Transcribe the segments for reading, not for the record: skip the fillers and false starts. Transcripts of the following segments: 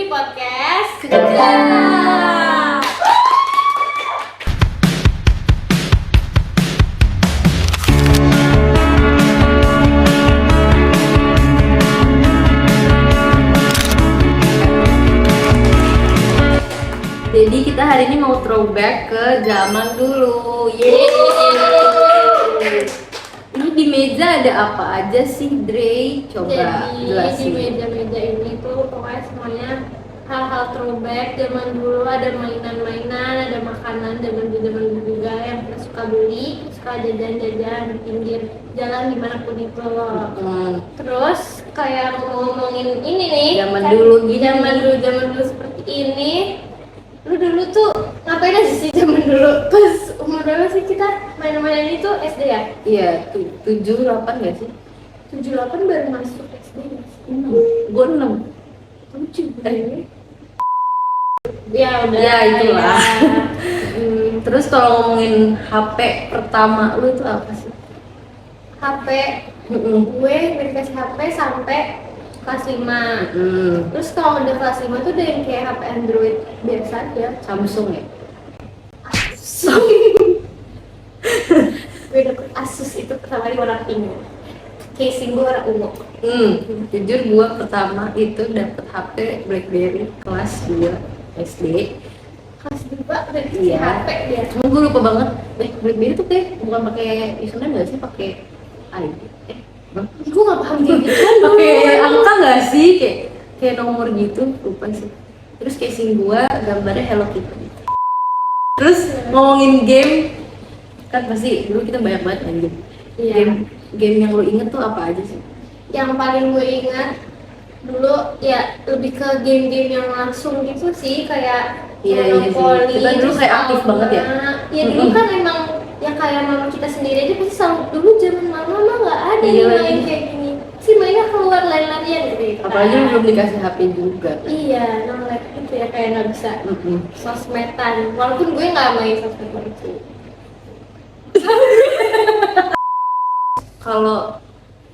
podcast Kerja. Jadi kita hari ini mau throwback ke zaman dulu. Yeay. Ini di meja ada apa aja sih, Dre? Coba Jadi jelasin. di meja-meja ini tuh pokoknya semuanya hal-hal throwback zaman dulu. Ada mainan-mainan, ada makanan zaman dulu juga yang kita suka beli, suka jajan-jajan di pinggir jalan dimanapun itu loh. Terus kayak ngomongin ini nih, Zaman dulu gini. zaman dulu seperti ini. Lu dulu tuh ngapain aja sih zaman dulu? Pas umur berapa sih kita main-mainan itu SD ya? Iya, 7-8 nggak sih? 7-8 baru masuk SD nggak sih? 6. Gue 6. 7 ya udah Ya, itulah. ya. Terus kalau ngomongin HP pertama lu itu apa sih? HP gue dikasih HP sampai kelas 5. Terus kalau udah kelas 5 tuh udah yang kayak HP Android biasa aja. Samsung ya? Gue dapet Asus itu pertama kali warna pink. Casing gue warna ungu. Jujur gua pertama itu dapet HP BlackBerry kelas 2 SD. Kelas 2 udah dikasih Iya. HP dia. Cuma gue lupa banget. BlackBerry tuh kayak bukan pakai username nggak sih? Pakai ID. Gue gak paham kayak gitu kan dulu. Pakai angka nggak sih? Kayak nomor gitu. Lupa sih. Terus casing gua gambarnya Hello Kitty. Terus ngomongin game, kan pasti dulu kita banyak banget main game. Iya. Game yang lo inget tuh apa aja sih? Yang paling gue ingat dulu ya lebih ke game-game yang langsung gitu sih, kayak Iya sih. Kita dulu kayak aktif banget ya. Iya dulu kan emang ya kayak mama kita sendiri aja pasti selalu dulu zaman mama mah nggak ada Iya yang main lagi. kayak gini. Si mainnya keluar lari-larian gitu. Apalagi lu belum dikasih HP juga. Iya, nolak gitu ya kayak nggak bisa sosmedan. Walaupun gue nggak main sosmed itu. Kalau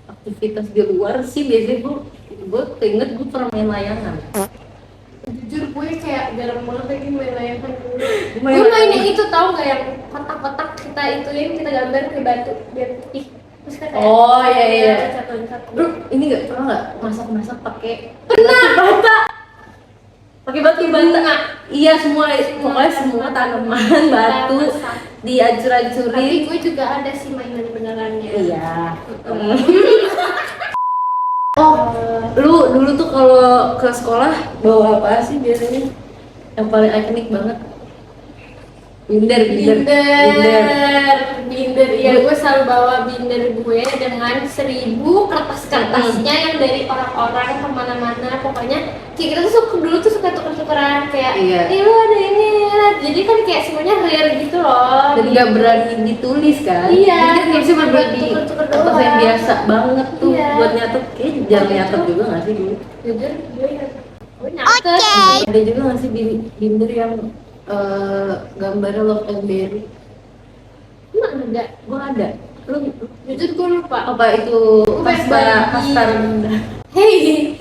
aktivitas di luar sih biasanya gue keinget gue pernah main layangan. Jujur gue kayak jarang banget lagi main layangan dulu. Main Gue main layangan. yang itu tau nggak yang kotak-kotak kita ituin, kita gambar ke batu biar putih. Terus kan kayak Oh, iya. loncat-loncat. Bro, ini nggak pernah nggak masak pakai batu bata? Pakai batu bata? Iya semua, pokoknya semua tanaman batu Masak. Tapi dihancur-hancurin. gue juga ada sih mainan benerannya. Iya. Oh, lu dulu tuh kalau ke sekolah bawa apa sih biasanya? Yang paling ikonik banget? Binder. Binder, iya gue selalu bawa binder gue dengan 1000 kertas-kertasnya yang dari orang-orang kemana-mana. Pokoknya kayak kita tuh dulu tuh suka tuker-tukeran kayak Iya. lu ada ini ya. Jadi kan kayak semuanya real gitu loh. Dan nggak berani ditulis kan? Iya, Jadi kan cuma buat di tuker-tuker kertas yang doang. biasa banget tuh. Iya. Buat nyatet, kayak jarang nyatet juga nggak sih dulu? Jujur gue nyatet. Ada juga nggak sih binder yang gambarnya Love and Berry? Emang ada. Gua ada. Lu Jujur gue lupa. apa itu banyak pasta banget. rendah? Hei,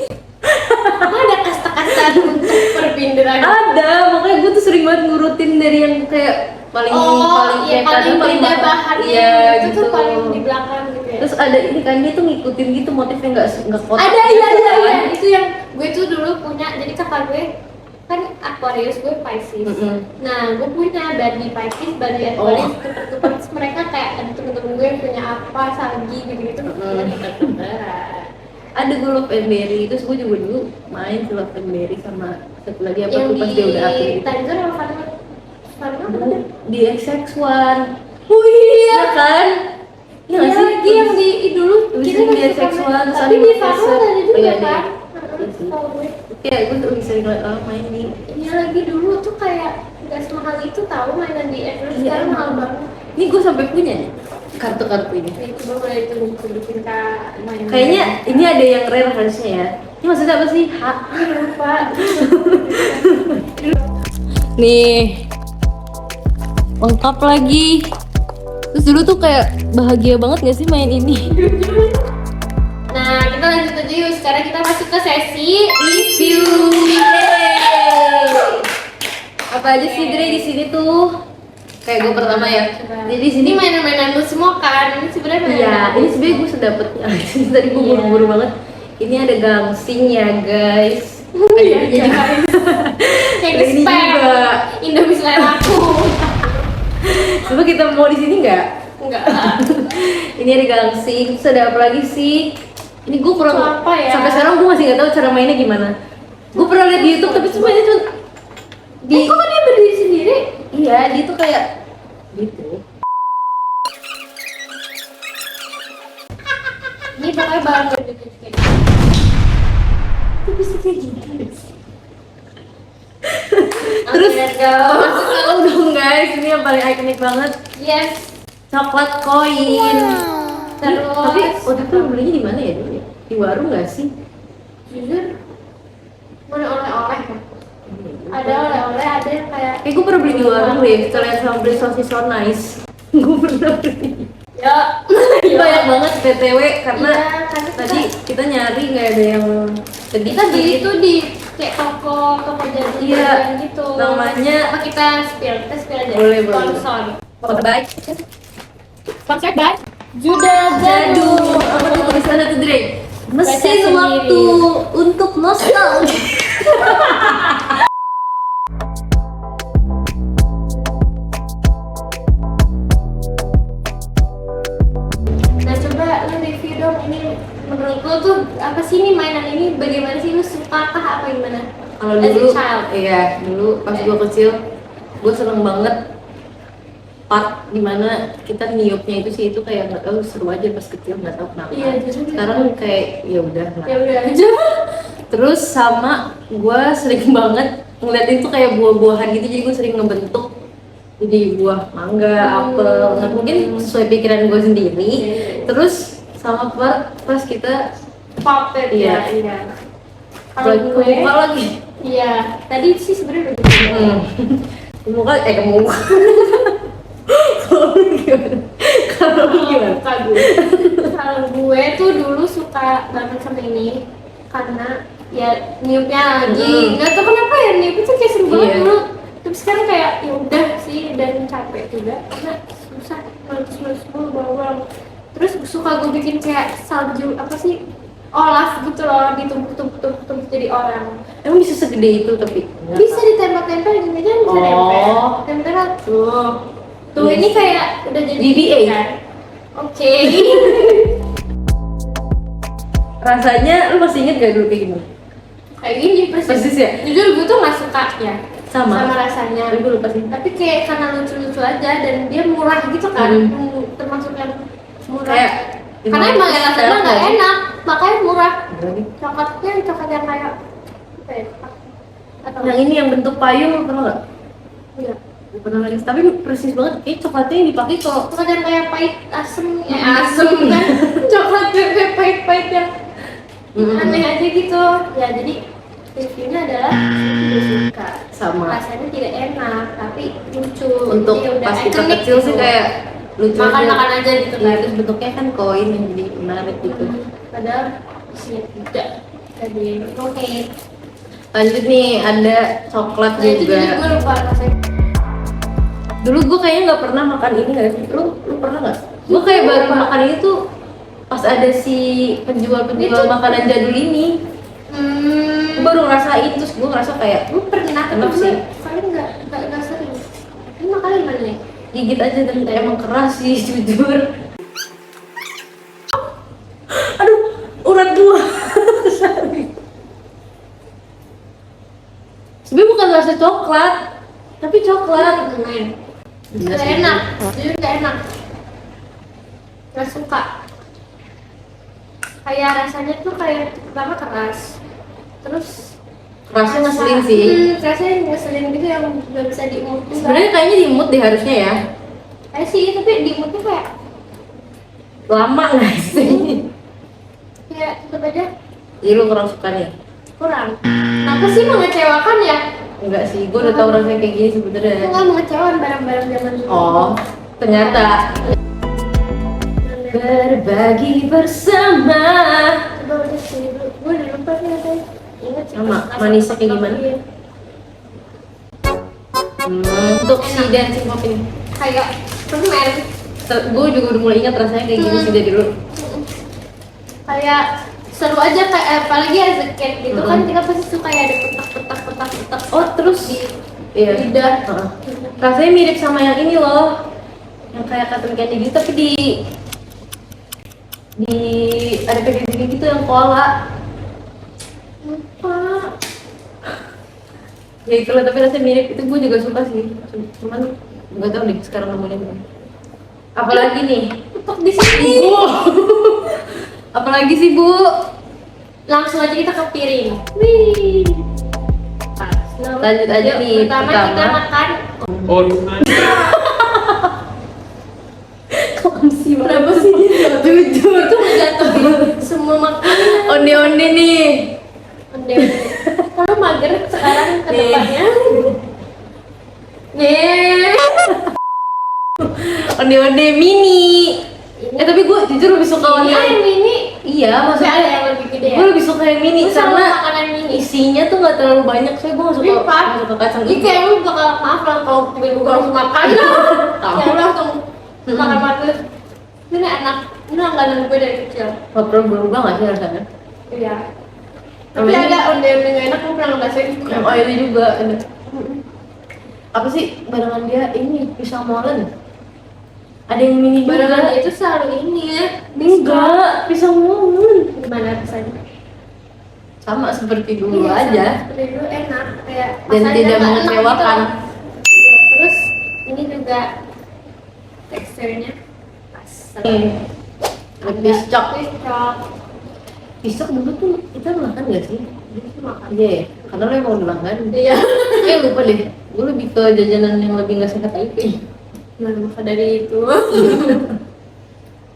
apa ada kasta-kasta untuk perbinderan? Ada, makanya gue tuh sering banget ngurutin dari yang kayak paling Iya, kayak paling kadang beda bahannya iya, itu gitu. tuh paling di belakang gitu ya. Terus ada ini kan dia tuh ngikutin gitu motifnya nggak kotak. Ada gitu iya kan. itu yang gue tuh dulu punya. Jadi kakak gue kan Aquarius, gue Pisces. Nah gue punya Barbie Pisces, Barbie Aquarius, tuker-tuker. Terus mereka kayak ada temen-temen gue yang punya apa Salji gitu-gitu. Kita tuker-tukeran. Ada gue Love and Berry, terus gue juga dulu main si Love and Berry sama satu lagi apa Yang tuh pas dia udah akhir di gitu. Tanjung sama Farma ada. Di XX1. Oh iya kan? Iya lagi yang di dulu Bisa kita di masih XX1 komen. terus Tapi ada di Makassar. Farma ada juga Oh, iya, kan. Iya sih. Tahu gue. Ya gue tuh bisa ngeliat orang main di Iya lagi dulu tuh kayak nggak semahal itu tahu mainan di Everest. Iya, Sekarang emang. mahal banget. ini gue sampai punya nih kartu-kartu ini. Nah, coba boleh tunjukin kak mainan. Kayaknya ini ada yang rare harusnya ya. Ini maksudnya apa sih? lupa. Nih lengkap lagi. Terus dulu tuh kayak bahagia banget gak sih main ini? Nah kita lanjut aja yuk. Sekarang kita masuk ke sesi review. Yeay. Apa aja sih Dre di sini tuh? Kayak gue pertama ya. Jadi di sini Ini mainan-mainan lu semua kan? Ini sebenarnya iya, ini sebenarnya gue sudah dapet. Tadi gue buru-buru banget. Ini ada gangsing ya guys. Iya guys. Kayak Ada ini spam. juga. Indomie selera aku. Coba kita mau di sini nggak? Enggak. Ini ada gangsing. Terus ada apa lagi sih? Ini gue kurang. Itu apa ya? Sampai sekarang gue masih nggak tahu cara mainnya gimana. Gue pernah lihat di YouTube tapi semuanya tuh Kok dia berdiri sendiri? iya, dia tuh kayak gitu. Ini pokoknya barang berdiri kayak gitu. Itu bisa kayak gini. Terus Oke, let's go. tahu dong guys, ini yang paling ikonik banget, Yes. coklat koin. Terus Tapi waktu itu belinya di mana ya dulu ya? Di warung nggak sih? jujur mana oleh-oleh kan? Ada oleh-oleh, ada yang kayak Gue pernah beli di warung deh, kalian sama beli sosis so nice. Gue pernah beli. ya Banyak banget BTW karena iya, karena tadi kita nyari nggak ada yang kita beli itu di kayak toko jadi Iya, gitu. namanya Apa kita spill aja. Boleh, boleh. Sponsor. Baik. Sponsored by Juda Jadu. Apa tuh tulisannya tuh Dre? Baca Mesin sendiri. waktu untuk nostalgia. Nah coba lu review dong ini menurut lu tuh apa sih ini mainan ini bagaimana sih lu suka kah apa gimana? Kalau As a dulu, child. iya dulu pas gue kecil, gue seneng banget part dimana kita niupnya itu sih itu kayak nggak tahu seru aja pas kecil nggak tahu kenapa. Iya, justru Sekarang kayak ya udah lah. Ya udah aja. Terus sama gue sering banget ngeliatin tuh kayak buah-buahan gitu, jadi gue sering ngebentuk jadi buah mangga, apel, nah mungkin sesuai pikiran gue sendiri. Terus sama pas kita Puppet Iya. ya, iya. Kalau lagi gue, kemuka lagi, iya. Tadi sih sebenarnya udah gitu. kemuka kemuka. Kalau lu gimana? Kalau lu gimana? Suka gue. Kalau gue tuh dulu suka banget sama ini karena ya niupnya lagi. Nggak tahu kenapa ya niupnya tuh kayak seru banget Iya. dulu. Tapi sekarang kayak ya udah sih dan capek juga karena susah meletus mulu bawang. Terus suka gue bikin kayak salju apa sih olaf gitu loh ditumpuk-tumpuk jadi orang. Emang bisa segede itu tapi Bisa ditempel-tempel gini aja bisa Oh. nempel. Tempel tuh. Tuh Yes. ini kayak udah jadi BBA. kan. Oke. rasanya lu masih inget gak dulu kayak gini? Kayak gini persis. Persis ya? Jujur gue tuh nggak suka ya Sama rasanya. Tapi gue lupa sih. Tapi kayak karena lucu-lucu aja dan dia murah gitu kan. Termasuk yang murah. Kayak Karena emang ya rasanya nggak enak, makanya murah. Berani. Coklatnya coklat yang kayak apa ya? Atau Yang ini yang bentuk payung lu pernah nggak? iya. Gak pernah lagi. Tapi persis banget. Kayak coklatnya yang dipakai kalau Coklat yang kayak pahit asem, asem kan? Coklat yang kayak pahit-pahit yang aneh aja gitu. Ya jadi reviewnya adalah gue suka. sama. Rasanya tidak enak, tapi lucu. Untuk Jadi udah pas kita ikonik kecil gitu. sih kayak lucu Makan-makan aja gitu Iya, kan. terus bentuknya kan koin yang jadi menarik gitu. Padahal isinya tidak. Jadi oke. Lanjut nih, ada coklat Nah itu juga. juga gue lupa rasanya. Dulu gue kayaknya nggak pernah makan ini nggak sih? Lu pernah nggak? Gue kayak baru Lupa. makan ini tuh pas ada si penjual-penjual Itu- makanan jadul ini. Gue baru ngerasain, terus gue ngerasa kayak Gue pernah, enak tapi sih. kalian nggak sering. Ini makannya gimana nih? Gigit aja dan emang keras sih jujur. Aduh, urat gua. Sebenernya bukan rasa coklat, tapi coklat. Gak enak, jujur gak enak. Gak suka. Kayak rasanya tuh kayak pertama keras, terus Kerasnya ngeselin sih. rasanya ngeselin gitu yang gak bisa diemut. Sebenarnya kayaknya diemut deh harusnya ya. Kayak sih, tapi diemutnya kayak Lama nggak sih? tetep aja Jadi lu kurang suka nih? kurang. Kenapa sih mengecewakan ya? Enggak sih, gue udah tahu rasanya kayak gini sebenarnya. Enggak mengecewakan barang-barang zaman dulu. Oh, ternyata berbagi bersama. Coba udah sini dulu, gue udah lupa sih katanya. Ingat sih Sama, pas manisnya kayak pas- gimana? iya. Untuk si dancing pop ini, Kayak permen. gue juga udah mulai ingat rasanya kayak gini sih dari dulu. Kayak seru aja kayak apalagi as a kid gitu kan kita pasti suka ya ada petak. Oh terus di iya. lidah. Rasanya mirip sama yang ini loh, yang kayak cotton candy gitu tapi di ada packaging gitu yang koala. Lupa. Ya itulah, tapi rasanya mirip, itu gue juga suka sih, cuman nggak tahu deh sekarang namanya apa. Apalagi nih? Untuk di sini. Apalagi sih Bu? Langsung aja kita ke piring. Wih. Pas. Nah, Lanjut aja yuk, nih, Pertama pertama. kita makan. Kenapa sih? Jujur. Itu ngejatuhin semua makanan. Onde-onde nih. Kalau mager sekarang ke Nih. depannya. Nih. Onde-onde mini. Tapi gue jujur lebih suka Ini onde-onde. yang mini. Iya, Masih maksudnya ada yang lebih gede ya? gue lebih suka yang mini Gue selalu karena makanan mini. isinya tuh nggak terlalu banyak, soalnya gue nggak suka kacang Ini kayak lu bakal maaf lah kalau tiba-tiba langsung makan. Tahu. Ya lu langsung makan terus. Ini enak. Ini langganan gue dari kecil. nggak perlu berubah nggak sih rasanya? Iya. Tapi Namanya- ada onde-onde nggak enak, gue pernah ngerasain. Yang oily juga ada. Apa sih barengan dia ini pisang molen? Ada yang mini juga. Barengan itu selalu ini ya. Enggak, pisang molen. Gimana rasanya? Sama seperti dulu Iya, aja. sama seperti dulu enak kayak Dan rasanya tidak nggak enak mengecewakan. gitu. Iya, terus ini juga teksturnya pas. Lebih cok. Piscok. Pisang dulu tuh kita makan gak sih? Makan. Iya ya, karena lo emang udah makan. Iya. Lupa deh, gue lebih ke jajanan yang lebih gak sehat aja kayaknya. Mana maka dari itu.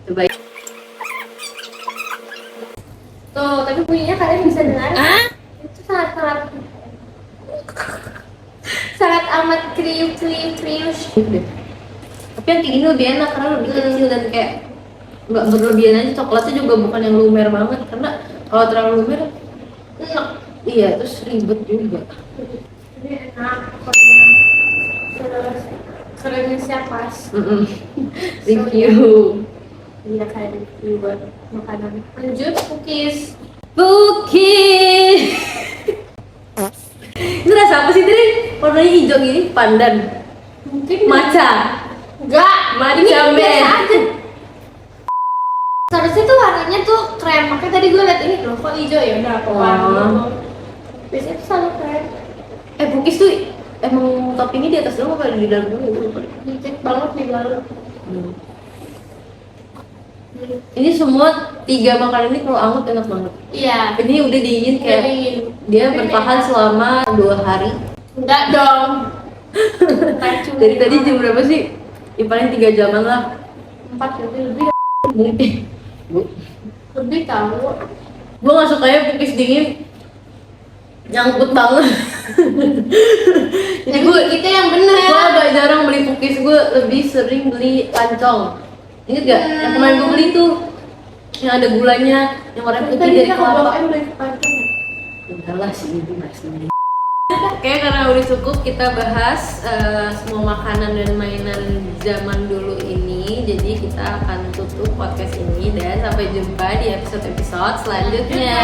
Coba. Tuh, tapi bunyinya kalian bisa dengar. Itu sangat sangat amat kriuk. Tapi yang kayak gini lebih enak karena lebih kecil dan kayak nggak berlebihan aja. Coklatnya juga bukan yang lumer banget, karena kalau terlalu lumer Enak. iya terus ribet juga. Ini enak. Pokoknya. Terus kerennya pas. Review. Iya kayak review buat makanan. Lanjut cookies. Cookies. Itu rasa apa sih tadi? Warnanya hijau gini, pandan, Mungkin matcha. enggak. Matcha Ini men. biasa aja. Seharusnya tuh warnanya tuh krem. Makanya tadi gue liat ini loh kok hijau ya udah apa warna. Biasanya tuh selalu krem. Cookies tuh emang toppingnya di atas doang apa di dalam dulu? Dikit banget di dalam. Ini semua 3 makanan ini kalau anget enak banget. Iya. Ini udah dingin kayak Dingin. dia Tapi bertahan enak. selama 2 hari. Enggak dong. Dari tadi jam berapa sih? Ya paling 3 jaman lah. 4 lebih Mungkin. lebih tahu. Gue nggak sukanya cookies dingin nyangkut banget. Jadi gue kita yang bener. agak jarang beli cookies, gue lebih sering beli pancong. Ingat gak? Yang kemarin gue beli tuh yang ada gulanya, yang warna putih Tadi dari kita kelapa. bawain beli pancong. Enggak lah sih, ibu masih. Oke, karena udah cukup kita bahas semua makanan dan mainan zaman dulu ini. Jadi kita akan tutup podcast ini dan sampai jumpa di episode-episode selanjutnya.